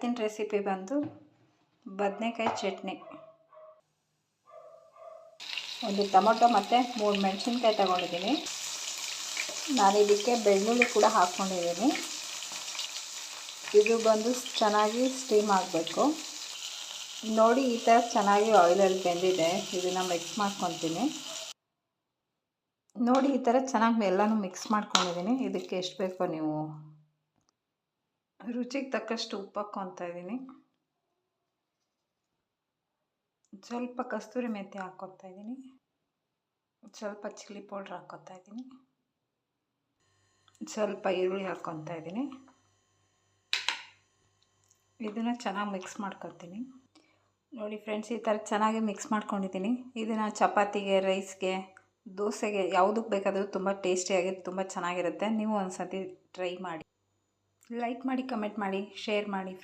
ಇವತ್ತಿನ ರೆಸಿಪಿ ಬಂದು ಬದನೆಕಾಯಿ ಚಟ್ನಿ. ಒಂದು ಟೊಮೊಟೊ ಮತ್ತು 3 ಮೆಣಸಿನ್ಕಾಯಿ ತಗೊಂಡಿದ್ದೀನಿ. ನಾನು ಇದಕ್ಕೆ ಬೆಳ್ಳುಳ್ಳಿ ಕೂಡ ಹಾಕ್ಕೊಂಡಿದ್ದೀನಿ. ಇದು ಬಂದು ಚೆನ್ನಾಗಿ ಸ್ಟೀಮ್ ಆಗಬೇಕು. ನೋಡಿ ಈ ಥರ ಚೆನ್ನಾಗಿ ಆಯಿಲಲ್ಲಿ ಬೆಂದಿದೆ. ಇದನ್ನು ಮಿಕ್ಸ್ ಮಾಡ್ಕೊತೀನಿ. ನೋಡಿ ಈ ಥರ ಚೆನ್ನಾಗಿ ಎಲ್ಲನೂ ಮಿಕ್ಸ್ ಮಾಡ್ಕೊಂಡಿದ್ದೀನಿ. ಇದಕ್ಕೆ ಎಷ್ಟು ಬೇಕೋ ನೀವು ರುಚಿಗೆ ತಕ್ಕಷ್ಟು ಉಪ್ಪು ಹಾಕ್ಕೊತಾ ಇದ್ದೀನಿ. ಸ್ವಲ್ಪ ಕಸ್ತೂರಿ ಮೆಂತ್ಯ ಹಾಕ್ಕೊತಾ ಇದ್ದೀನಿ. ಸ್ವಲ್ಪ ಚಿಲ್ಲಿ ಪೌಡ್ರ್ ಹಾಕ್ಕೊತಾ ಇದ್ದೀನಿ. ಸ್ವಲ್ಪ ಈರುಳ್ಳಿ ಹಾಕ್ಕೊತಾ ಇದ್ದೀನಿ. ಇದನ್ನು ಚೆನ್ನಾಗಿ ಮಿಕ್ಸ್ ಮಾಡ್ಕೊತೀನಿ. ನೋಡಿ ಫ್ರೆಂಡ್ಸ್, ಈ ಥರ ಚೆನ್ನಾಗಿ ಮಿಕ್ಸ್ ಮಾಡ್ಕೊಂಡಿದ್ದೀನಿ. ಇದನ್ನು ಚಪಾತಿಗೆ, ರೈಸ್ಗೆ, ದೋಸೆಗೆ ಯಾವುದಕ್ಕೆ ಬೇಕಾದರೂ ತುಂಬ ಟೇಸ್ಟಿಯಾಗಿ ತುಂಬ ಚೆನ್ನಾಗಿರುತ್ತೆ. ನೀವು ಒಂದು ಸತಿ ಟ್ರೈ ಮಾಡಿ. ಲೈಕ್ ಮಾಡಿ, ಕಮೆಂಟ್ ಮಾಡಿ, ಶೇರ್ ಮಾಡಿ ಫ್ರೆಂಡ್ಸ್.